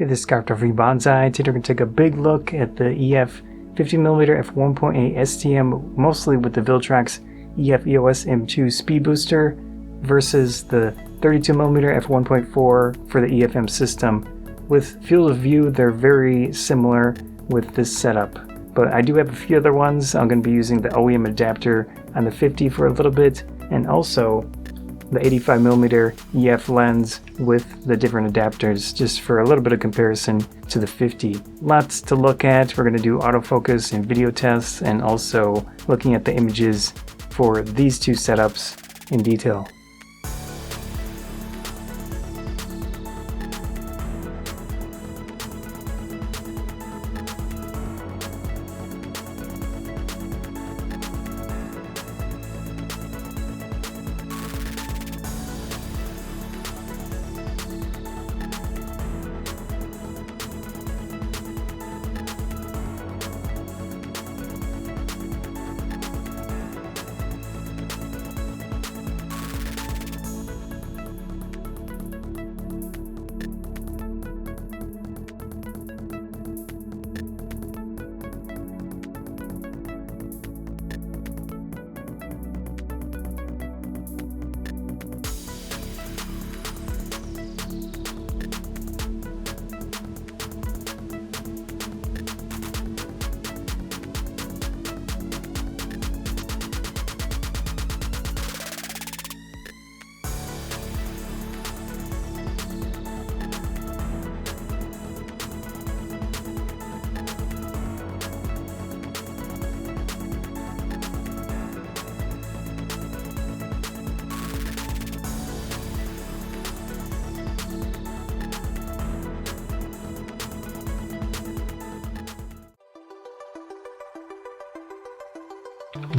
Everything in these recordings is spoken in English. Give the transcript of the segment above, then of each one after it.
Hey, this is Dr. V Bonsai. Today we're going to take a big look at the EF 50mm f1.8 STM, mostly with the Viltrox EF-EOS M2 speed booster versus the 32mm f1.4 for the EF M system. With field of view, they're very similar with this setup, but I do have a few other ones. I'm going to be using the OEM adapter on the 50 for a little bit, and also the 85mm EF lens with the different adapters, just for a little bit of comparison to the 50. Lots to look at. We're going to do autofocus and video tests, and also looking at the images for these two setups in detail.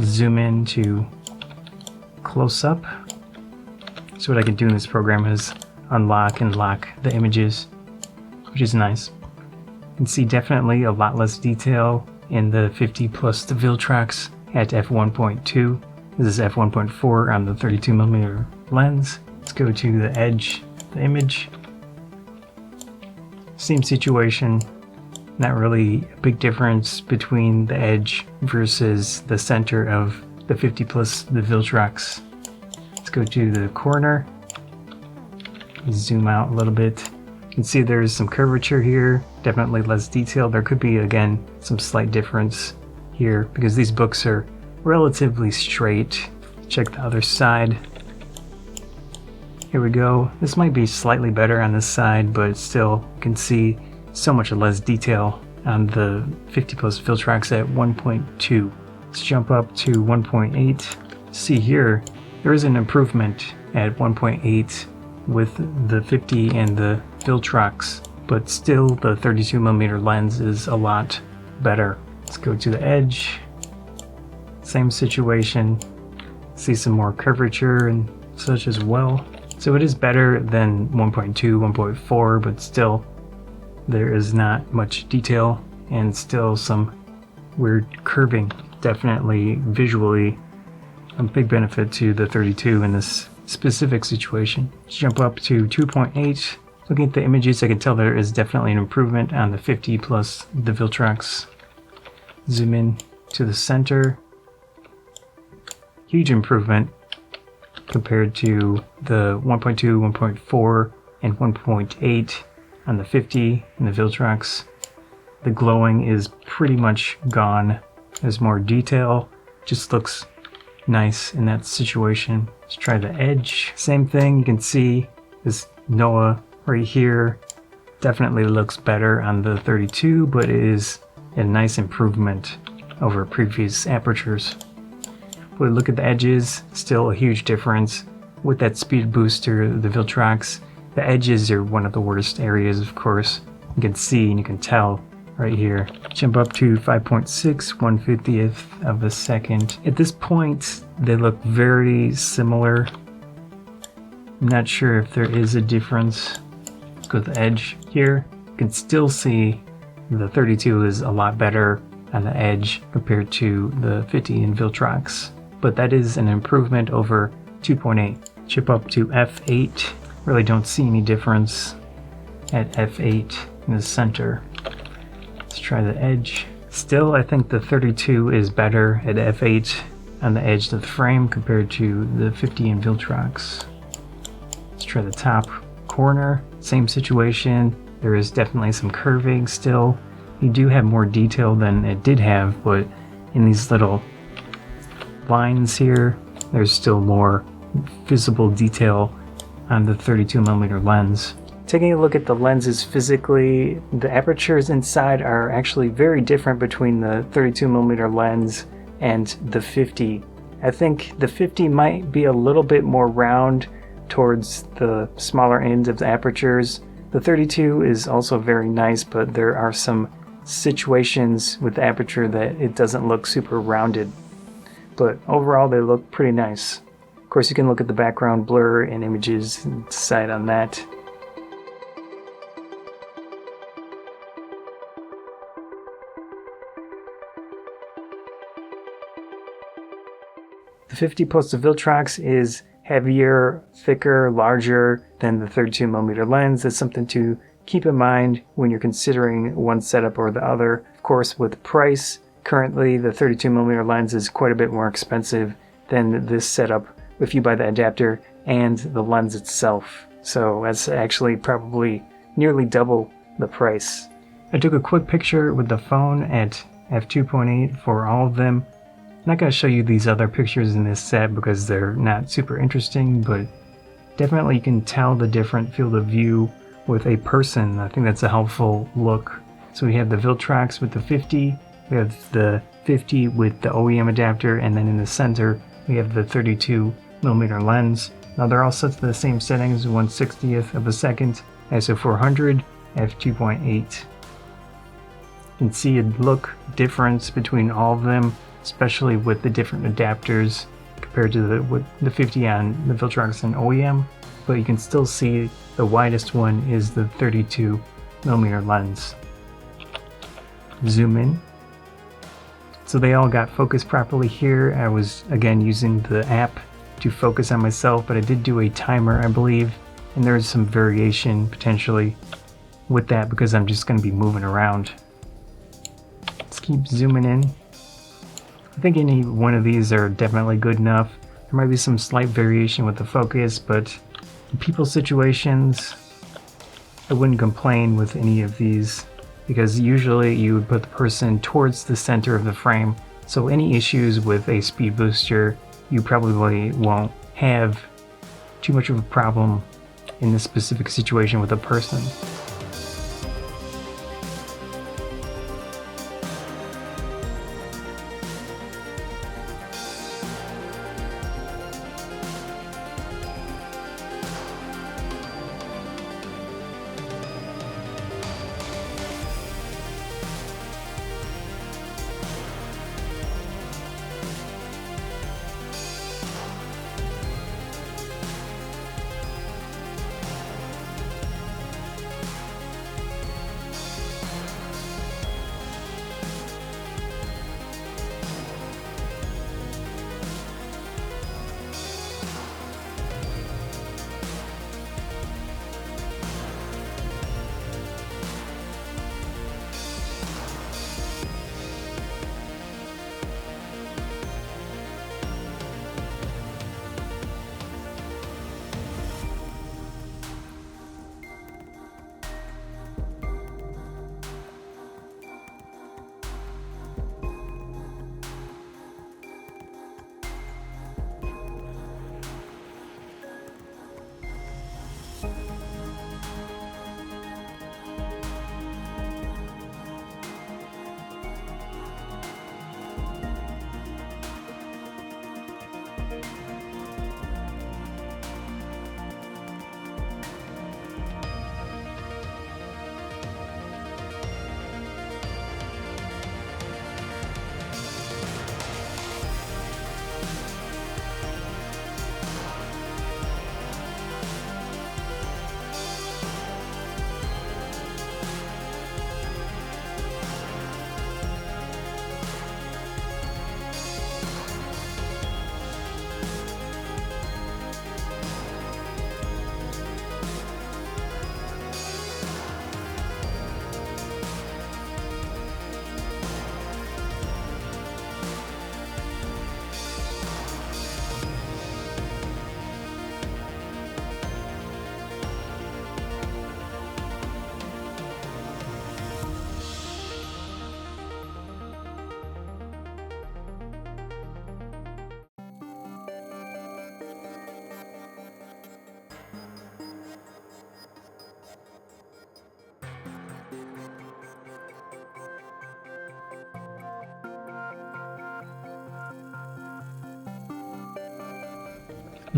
Zoom in to close up. So what I can do in this program is unlock and lock the images, which is nice. You can see definitely a lot less detail in the 50 plus the Viltrox at f1.2. This is f1.4 on the 32mm lens. Let's go to the edge, the image. Same situation. Not really a big difference between the edge versus the center of the 50 plus the Viltrox. Let's go to the corner. Zoom out a little bit. You can see there's some curvature here, definitely less detail. There could be, again, some slight difference here because these books are relatively straight. Check the other side. Here we go. This might be slightly better on this side, but still you can see so much less detail on the 50 plus Viltrox at 1.2. Let's jump up to 1.8. See here, there is an improvement at 1.8 with the 50 and the Viltrox, but still the 32mm lens is a lot better. Let's go to the edge. Same situation. See some more curvature and such as well. So it is better than 1.2, 1.4, but still there is not much detail and still some weird curving. Definitely visually a big benefit to the 32 in this specific situation. Let's jump up to 2.8. Looking at the images, I can tell there is definitely an improvement on the 50 plus the Viltrox. Zoom in to the center. Huge improvement compared to the 1.2, 1.4, and 1.8 on the 50 and the Viltrox. The glowing is pretty much gone. There's more detail. Just looks nice in that situation. Let's try the edge. Same thing. You can see this Noah right here definitely looks better on the 32, but it is a nice improvement over previous apertures. If we look at the edges, still a huge difference. With that speed booster, the Viltrox, the edges are one of the worst areas, of course. You can see and you can tell right here. Jump up to 5.6, 1/50th of a second. At this point, they look very similar. I'm not sure if there is a difference. Let's go to the edge here. You can still see the 32 is a lot better on the edge compared to the 50 in Viltrox. But that is an improvement over 2.8. Chip up to f8. Really don't see any difference. at f8 in the center. Let's try the edge. Still, I think the 32 is better at f8 on the edge of the frame compared to the 50 in Viltrox. Let's try the top corner. Same situation. There is definitely some curving still. You do have more detail than it did have, but in these little lines here, there's still more visible detail on the 32mm lens. Taking a look at the lenses physically, the apertures inside are actually very different between the 32mm lens and the 50. I think the 50 might be a little bit more round towards the smaller end of the apertures. The 32 is also very nice, but there are some situations with the aperture that it doesn't look super rounded. But overall they look pretty nice. Of course, you can look at the background blur and images and decide on that. The 50 post of Viltrox is heavier, thicker, larger than the 32mm lens. That's something to keep in mind when you're considering one setup or the other. Of course, with price, currently the 32mm lens is quite a bit more expensive than this setup if you buy the adapter and the lens itself. So that's actually probably nearly double the price. I took a quick picture with the phone at f2.8 for all of them. I'm not going to show you these other pictures in this set because they're not super interesting, but definitely you can tell the different field of view with a person. I think that's a helpful look. So we have the Viltrox with the 50, we have the 50 with the OEM adapter, and then in the center we have the 32mm lens. Now they're all set to the same settings, 1/60th of a second, ISO 400, f2.8. You can see a look difference between all of them, especially with the different adapters compared to the 50 on the Viltrox and OEM, but you can still see the widest one is the 32mm lens. Zoom in. So they all got focused properly here. I was again using the app to focus on myself, but I did do a timer, I believe, and there's some variation potentially with that because I'm just going to be moving around. Let's keep zooming in. I think any one of these are definitely good enough. There might be some slight variation with the focus, but in people situations, I wouldn't complain with any of these because usually you would put the person towards the center of the frame. So any issues with a speed booster, you probably won't have too much of a problem in this specific situation with a person.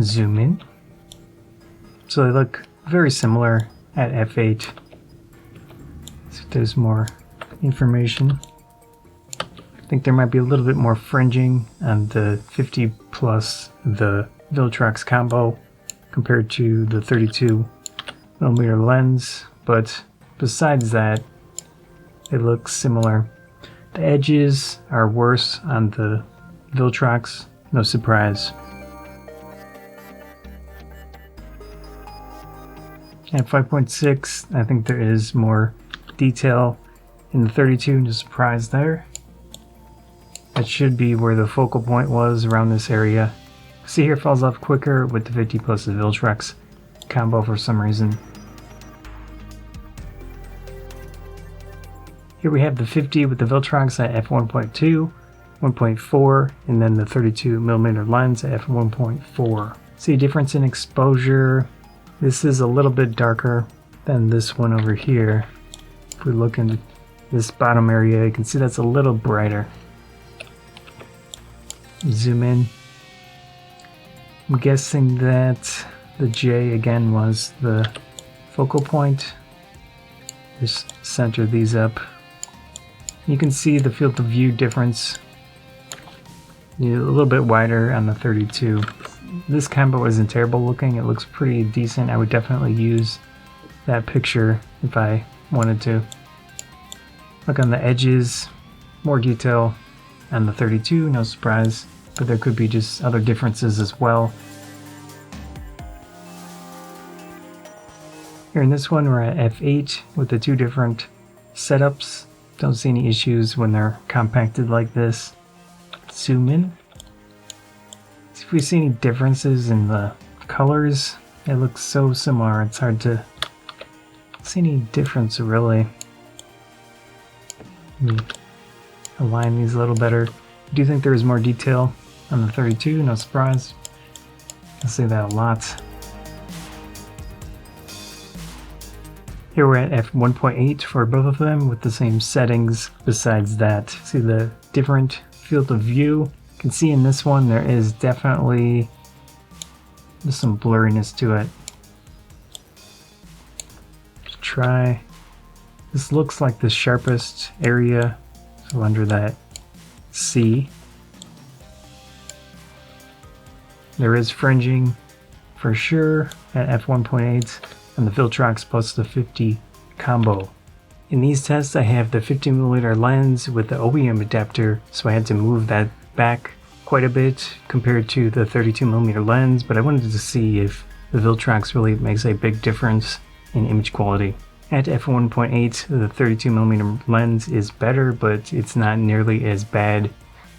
zoom in. So they look very similar at f8. So there's more information. I think there might be a little bit more fringing on the 50 plus the Viltrox combo compared to the 32mm lens, but besides that, it looks similar. The edges are worse on the Viltrox, no surprise. At 5.6, I think there is more detail in the 32, no surprise there. That should be where the focal point was, around this area. See here, falls off quicker with the 50 plus the Viltrox combo for some reason. Here we have the 50 with the Viltrox at f1.2, 1.4, and then the 32mm lens at f1.4. See a difference in exposure. This is a little bit darker than this one over here. If we look in this bottom area, you can see that's a little brighter. Zoom in. I'm guessing that the J again was the focal point. Just center these up. You can see the field of view difference. A little bit wider on the 32. This combo isn't terrible looking. It looks pretty decent. I would definitely use that picture if I wanted to. Look on the edges. More detail on the 32, no surprise. But there could be just other differences as well. Here in this one, we're at f8 with the two different setups. Don't see any issues when they're compacted like this. Zoom in. See if we see any differences in the colors. It looks so similar, it's hard to see any difference really. Let me align these a little better. I do think there is more detail on the 32, no surprise. I say that a lot. Here we're at f1.8 for both of them with the same settings. Besides that, see the different field of view. You can see in this one there is definitely just some blurriness to it. Let's try. This looks like the sharpest area, so under that C. There is fringing for sure at f1.8 and the Viltrox plus the 50 combo. In these tests I have the 50mm lens with the OEM adapter, so I had to move that back quite a bit compared to the 32mm lens, but I wanted to see if the Viltrox really makes a big difference in image quality. At f1.8 the 32mm lens is better, but it's not nearly as bad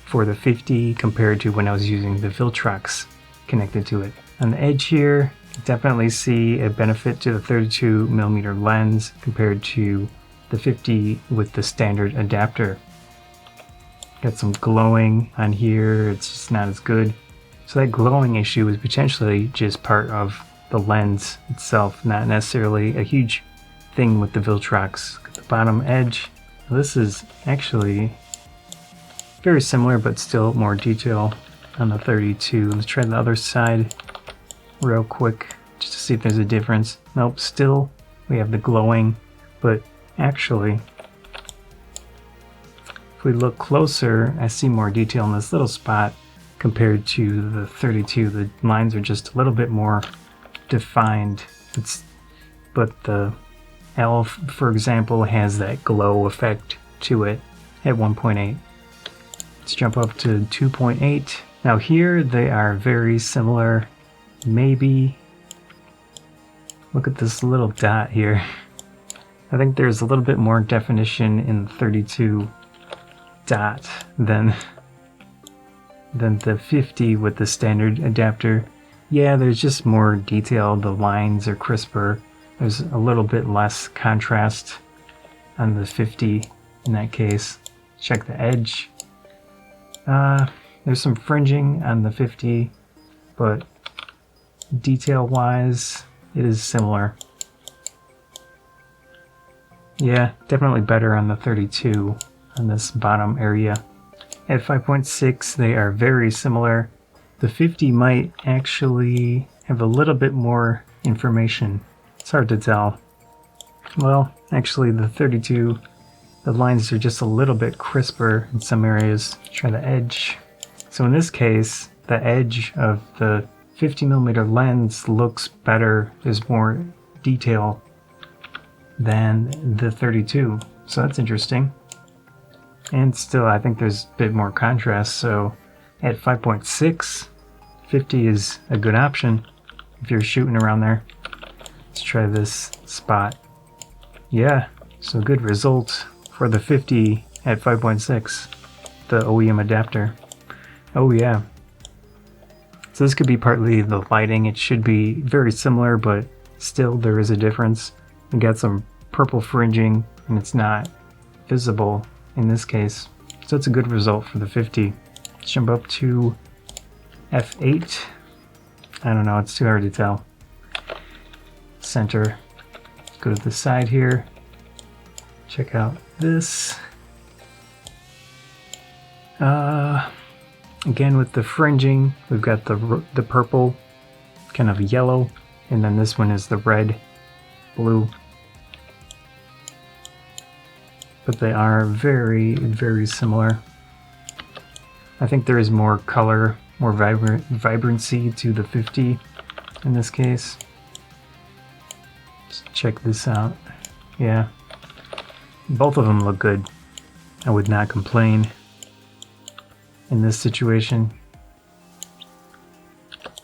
for the 50 compared to when I was using the Viltrox connected to it. On the edge here, definitely see a benefit to the 32mm lens compared to the 50 with the standard adapter. Got some glowing on here, it's just not as good. So that glowing issue is potentially just part of the lens itself, not necessarily a huge thing with the Viltrox. The bottom edge, this is actually very similar but still more detail on the 32. Let's try the other side real quick just to see if there's a difference. Nope, still we have the glowing, but actually if we look closer I see more detail in this little spot compared to the 32. The lines are just a little bit more defined. But the L, for example, has that glow effect to it at 1.8. Let's jump up to 2.8. Now here they are very similar. Maybe look at this little dot here. I think there's a little bit more definition in the 32 dot than the 50 with the standard adapter. Yeah, there's just more detail. The lines are crisper. There's a little bit less contrast on the 50 in that case. Check the edge. There's some fringing on the 50, but detail-wise, it is similar. Yeah, definitely better on the 32 on this bottom area. At 5.6, they are very similar. The 50 might actually have a little bit more information. It's hard to tell. Well, actually the 32, the lines are just a little bit crisper in some areas. Try the edge. So in this case, the edge of the 50mm lens looks better. There's more detail than the 32. So that's interesting. And still, I think there's a bit more contrast. So at 5.6, 50 is a good option if you're shooting around there. Let's try this spot. Yeah, so good result for the 50 at 5.6, the OEM adapter. Oh yeah. So this could be partly the lighting. It should be very similar, but still there is a difference. We got some purple fringing and it's not visible in this case. So it's a good result for the 50. Let's jump up to f8. I don't know, it's too hard to tell. Center. Go to the side here. Check out this. Again with the fringing, we've got the purple, kind of yellow, and then this one is the red, blue. But they are very, very similar. I think there is more color, more vibrancy to the 50 in this case. Let's check this out. Yeah, both of them look good. I would not complain in this situation.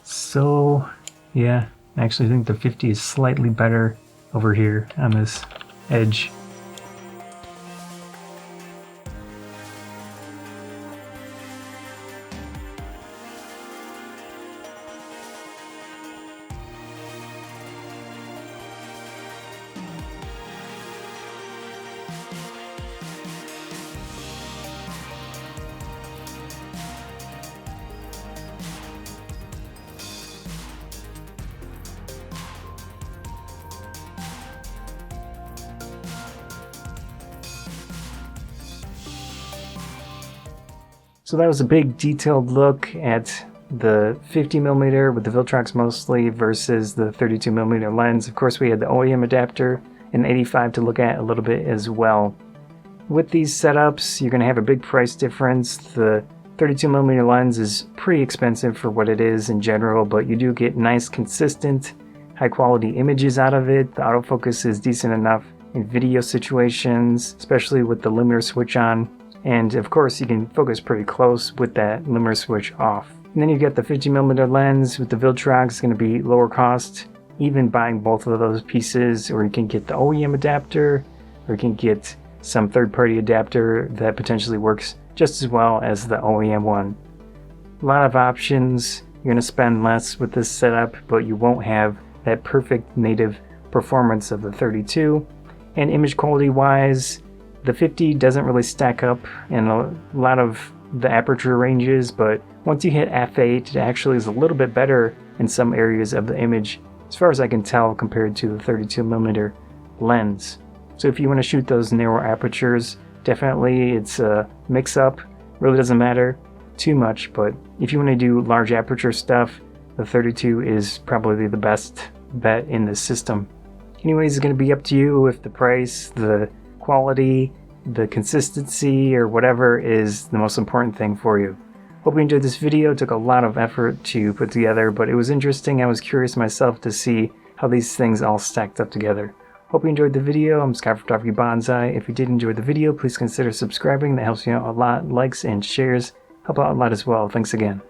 So yeah, I actually think the 50 is slightly better over here on this edge. So that was a big detailed look at the 50mm with the Viltrox mostly versus the 32mm lens. Of course we had the OEM adapter and 85 to look at a little bit as well. With these setups you're going to have a big price difference. The 32mm lens is pretty expensive for what it is in general, but you do get nice consistent high quality images out of it. The autofocus is decent enough in video situations, especially with the limiter switch on. And of course you can focus pretty close with that limiter switch off. And then you've got the 50mm lens with the Viltrox. It's going to be lower cost, even buying both of those pieces, or you can get the OEM adapter, or you can get some third-party adapter that potentially works just as well as the OEM one. A lot of options. You're going to spend less with this setup, but you won't have that perfect native performance of the 32. And image quality wise, the 50 doesn't really stack up in a lot of the aperture ranges, but once you hit f8, it actually is a little bit better in some areas of the image, as far as I can tell, compared to the 32mm lens. So if you want to shoot those narrow apertures, definitely it's a mix-up. Really doesn't matter too much, but if you want to do large aperture stuff, the 32 is probably the best bet in this system. Anyways, it's going to be up to you if the price, the quality, the consistency, or whatever is the most important thing for you. Hope you enjoyed this video. It took a lot of effort to put together, but it was interesting. I was curious myself to see how these things all stacked up together. Hope you enjoyed the video. I'm Sky Photography Bonsai. If you did enjoy the video, please consider subscribing. That helps me out a lot. Likes and shares help out a lot as well. Thanks again.